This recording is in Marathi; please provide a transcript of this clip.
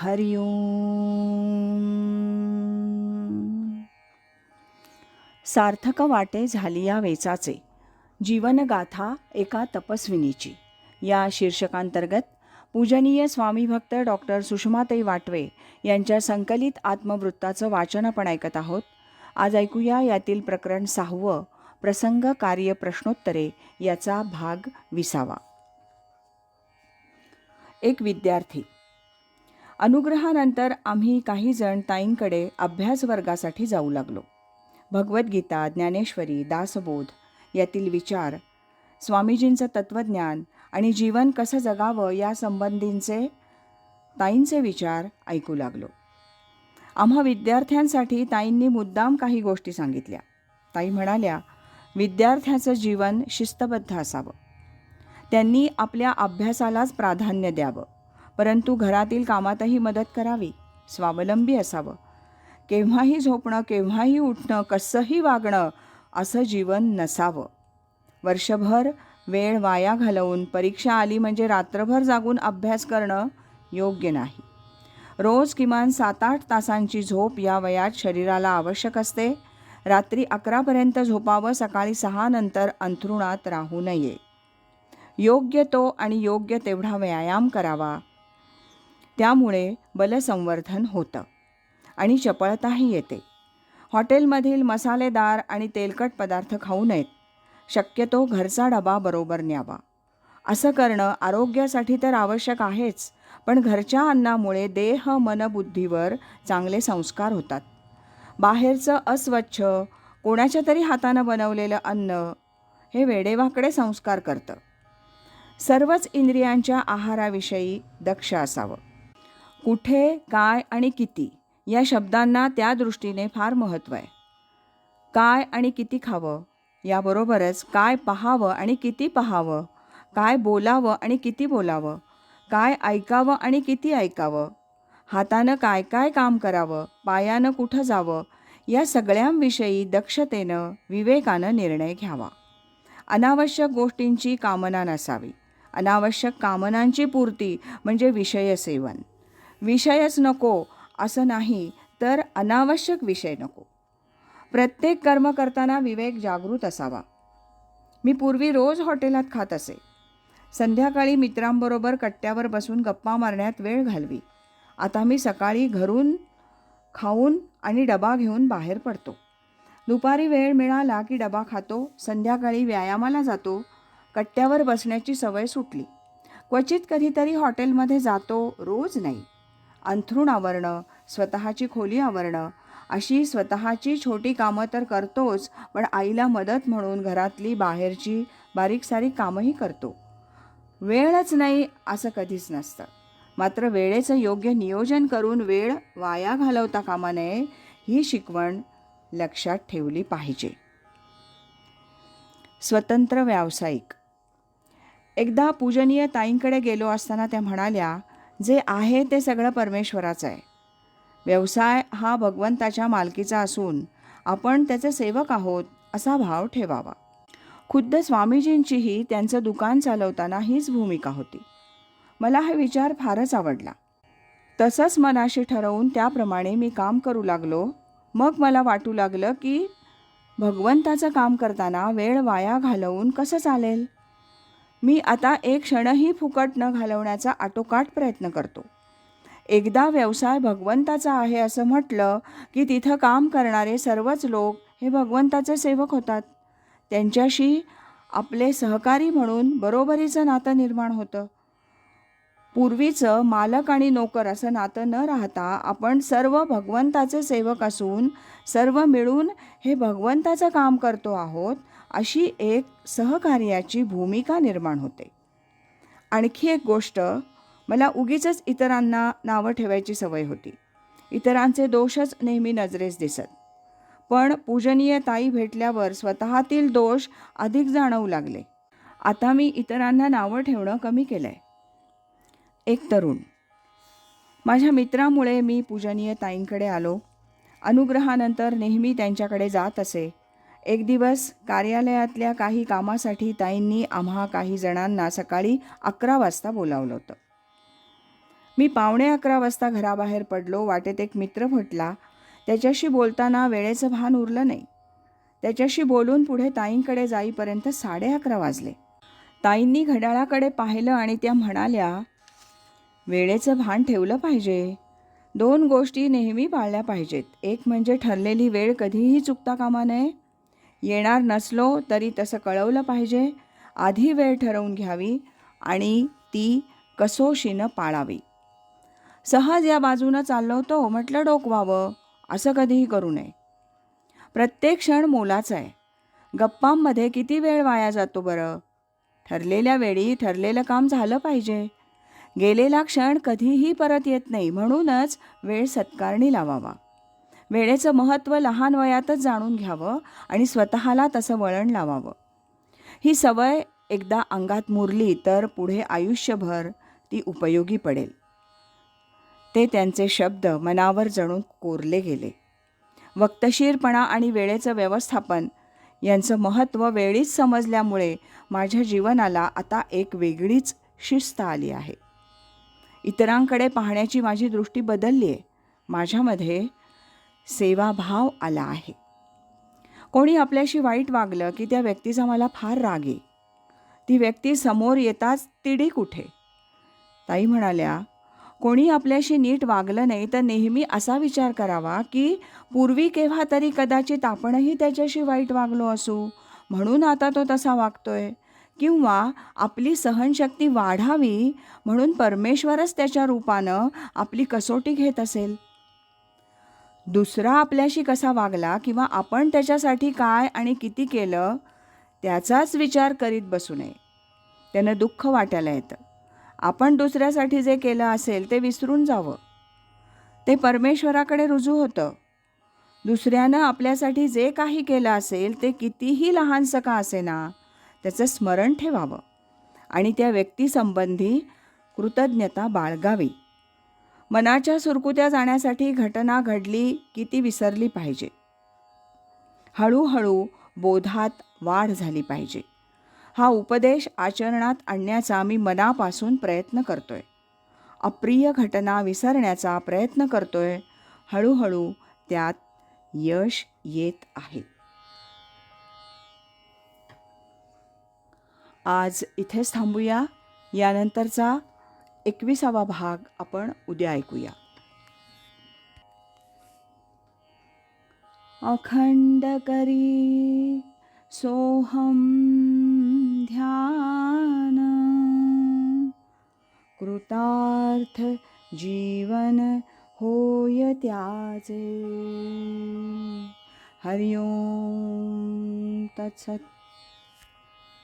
हरि ओम. सार्थक वाटे झाली या वेचाचे, जीवनगाथा एका तपस्विनीची या शीर्षकांतर्गत पूजनीय स्वामीभक्त डॉक्टर सुषमाताई वाटवे यांच्या संकलित आत्मवृत्ताचं वाचन आपण ऐकत आहोत. आज ऐकूया यातील प्रकरण 6, प्रसंग कार्य प्रश्नोत्तरे, याचा भाग 20. एक विद्यार्थी. अनुग्रहानंतर आम्ही काही जण ताईंकडे अभ्यास वर्गासाठी जाऊ लागलो. भगवद्गीता, ज्ञानेश्वरी, दासबोध यातील विचार, स्वामीजींचं तत्त्वज्ञान आणि जीवन कसं जगावं या संबंधींचे ताईंचे विचार ऐकू लागलो. आम्हा विद्यार्थ्यांसाठी ताईंनी मुद्दाम काही गोष्टी सांगितल्या. ताई म्हणाल्या, विद्यार्थ्याचं जीवन शिस्तबद्ध असावं. त्यांनी आपल्या अभ्यासालाच प्राधान्य द्यावं, परंतु घरातील कामातही मदत करावी. स्वावलंबी असावं. केव्हाही झोपणं, केव्हाही उठणं, कसंही वागणं असं जीवन नसावं. वर्षभर वेळ वाया घालवून परीक्षा आली म्हणजे रात्रभर जागून अभ्यास करणं योग्य नाही. रोज किमान 7-8 तासांची झोप या वयात शरीराला आवश्यक असते. रात्री 11पर्यंत झोपावं, सकाळी 6 नंतर अंथरुणात राहू नये. योग्य तो आणि योग्य तेवढा व्यायाम करावा. त्यामुळे बलसंवर्धन होतं आणि चपळताही येते. हॉटेलमधील मसालेदार आणि तेलकट पदार्थ खाऊ नयेत. शक्यतो घरचा डबा बरोबर न्यावा. असं करणं आरोग्यासाठी तर आवश्यक आहेच, पण घरच्या अन्नामुळे देह मन बुद्धीवर चांगले संस्कार होतात. बाहेरचं अस्वच्छ, कोणाच्या तरी हातानं बनवलेलं अन्न हे वेडेवाकडे संस्कार करतं. सर्वच इंद्रियांच्या आहाराविषयी दक्ष असावं. कुठे, काय आणि किती या शब्दांना त्या दृष्टीने फार महत्त्व आहे. काय आणि किती खावं, याबरोबरच काय पाहावं आणि किती पाहावं, काय बोलावं आणि किती बोलावं, काय ऐकावं आणि किती ऐकावं, हातानं काय काय काम करावं, पायानं कुठं जावं, या सगळ्यांविषयी दक्षतेनं विवेकानं निर्णय घ्यावा. अनावश्यक गोष्टींची कामना नसावी. अनावश्यक कामनांची पूर्ती म्हणजे विषयसेवन. विषयच नको असं नाही, तर अनावश्यक विषय नको. प्रत्येक कर्म करताना विवेक जागृत असावा. मी पूर्वी रोज हॉटेलात खात असे. संध्याकाळी मित्रांबरोबर कट्ट्यावर बसून गप्पा मारण्यात वेळ घालवी. आता मी सकाळी घरून खाऊन आणि डबा घेऊन बाहेर पडतो. दुपारी वेळ मिळाला की डबा खातो. संध्याकाळी व्यायामाला जातो. कट्ट्यावर बसण्याची सवय सुटली. क्वचित कधीतरी हॉटेलमध्ये जातो, रोज नाही. अंथरूण आवरणं, स्वतःची खोली आवरणं अशी स्वतःची छोटी कामं तर करतोच, पण आईला मदत म्हणून घरातली बाहेरची बारीक सारीक कामंही करतो. वेळच नाही असं कधीच नसतं. मात्र वेळेचं योग्य नियोजन करून वेळ वाया घालवता कामा नये, ही शिकवण लक्षात ठेवली पाहिजे. स्वतंत्र व्यावसायिक. एकदा पूजनीय ताईंकडे गेलो असताना त्या म्हणाल्या, जे आहे ते सगळं परमेश्वराचं आहे. व्यवसाय हा भगवंताच्या मालकीचा असून आपण त्याचे सेवक आहोत असा भाव ठेवावा. खुद्द स्वामीजींचीही त्यांचं दुकान चालवताना हीच भूमिका होती. मला हा विचार फारच आवडला. तसंच मनाशी ठरवून त्याप्रमाणे मी काम करू लागलो. मग मला वाटू लागलं की भगवंताचं काम करताना वेळ वाया घालवून कसं चालेल. मी आता एक क्षणही फुकट न घालवण्याचा आटोकाट प्रयत्न करतो. एकदा व्यवसाय भगवंताचा आहे असं म्हटलं की तिथं काम करणारे सर्वच लोक हे भगवंताचे सेवक होतात. त्यांच्याशी आपले सहकारी म्हणून बरोबरीचं नातं निर्माण होतं. पूर्वीचं मालक आणि नोकर असं नातं न राहता आपण सर्व भगवंताचे सेवक असून सर्व मिळून हे भगवंताचं काम करतो आहोत अशी एक सहकार्याची भूमिका निर्माण होते. आणखी एक गोष्ट, मला उगीचच इतरांना नावं ठेवायची सवय होती. इतरांचे दोषच नेहमी नजरेस दिसत. पण पूजनीय ताई भेटल्यावर स्वतःतील दोष अधिक जाणवू लागले. आता मी इतरांना नावं ठेवणं कमी केलं आहे. एक तरुण. माझ्या मित्रामुळे मी पूजनीय ताईंकडे आलो. अनुग्रहानंतर नेहमी त्यांच्याकडे जात असे. एक दिवस कार्यालयातल्या काही कामासाठी ताईंनी आम्हा काही जणांना सकाळी 11 वाजता बोलावलं होतं. मी 11:15 वाजता घराबाहेर पडलो. वाटेत एक मित्र भेटला. त्याच्याशी बोलताना वेळेचं भान उरलं नाही. त्याच्याशी बोलून पुढे ताईंकडे जाईपर्यंत 11:30 वाजले. ताईंनी घड्याळाकडे पाहिलं आणि त्या म्हणाल्या, वेळेचं भान ठेवलं पाहिजे. 2 गोष्टी नेहमी पाळल्या पाहिजेत. एक म्हणजे ठरलेली वेळ कधीही चुकता कामा नये. येणार नसलो तरी तसं कळवलं पाहिजे. आधी वेळ ठरवून घ्यावी आणि ती कसोशीनं पाळावी. सहज या बाजूनं चाललो होतो, म्हटलं डोकवावं. असं कधीही करू नये. प्रत्येक क्षण मोलाचा आहे. गप्पांमध्ये किती वेळ वाया जातो बरं. ठरलेल्या वेळी ठरलेलं काम झालं पाहिजे. गेलेला क्षण कधीही परत येत नाही. म्हणूनच वेळ सत्कारणी लावावा. वेळेचं महत्त्व लहान वयातच जाणून घ्यावं आणि स्वतःला तसं वळण लावावं. ही सवय एकदा अंगात मुरली तर पुढे आयुष्यभर ती उपयोगी पडेल. ते त्यांचे शब्द मनावर जणू कोरले गेले. वक्तशीरपणा आणि वेळेचं व्यवस्थापन यांचं महत्त्व वेळीच समजल्यामुळे माझ्या जीवनाला आता एक वेगळीच शिस्त आली आहे. इतरांकडे पाहण्याची माझी दृष्टी बदलली आहे. माझ्यामध्ये सेवाभाव आला आहे. कोणी आपल्याशी वाईट वागलं की त्या व्यक्तीचा मला फार राग आहे. ती व्यक्ती समोर येताच तिडी कुठे. ताई म्हणाल्या, कोणी आपल्याशी नीट वागलं नाही तर नेहमी असा विचार करावा की पूर्वी केव्हा तरी कदाचित आपणही त्याच्याशी वाईट वागलो असू, म्हणून आता तो तसा वागतोय. किंवा आपली सहनशक्ती वाढावी म्हणून परमेश्वरच त्याच्या रूपानं आपली कसोटी घेत असेल. दुसरा आपल्याशी कसा वागला किंवा आपण त्याच्यासाठी काय आणि किती केलं त्याचाच विचार करीत बसू नये. त्यानं दुःख वाटायला येतं. आपण दुसऱ्यासाठी जे केलं असेल ते विसरून जावं. ते परमेश्वराकडे रुजू होतं. दुसऱ्यानं आपल्यासाठी जे काही केलं असेल ते कितीही लहानसं का असेना त्याचं स्मरण ठेवावं आणि त्या व्यक्तीसंबंधी कृतज्ञता बाळगावी. मनाच्या सुरकुत्या जाण्यासाठी घटना घडली की ती विसरली पाहिजे. हळूहळू बोधात वाढ झाली पाहिजे. हा उपदेश आचरणात आणण्याचा मी मनापासून प्रयत्न करतोय. अप्रिय घटना विसरण्याचा प्रयत्न करतोय. हळूहळू त्यात यश येत आहे. आज इथेच थांबूया. यानंतरचा 21वा भाग आपण उद्या ऐकूया. अखंड करी सोहम ध्यान, कृतार्थ जीवन होय त्याचे. हरि ओम तत्सत.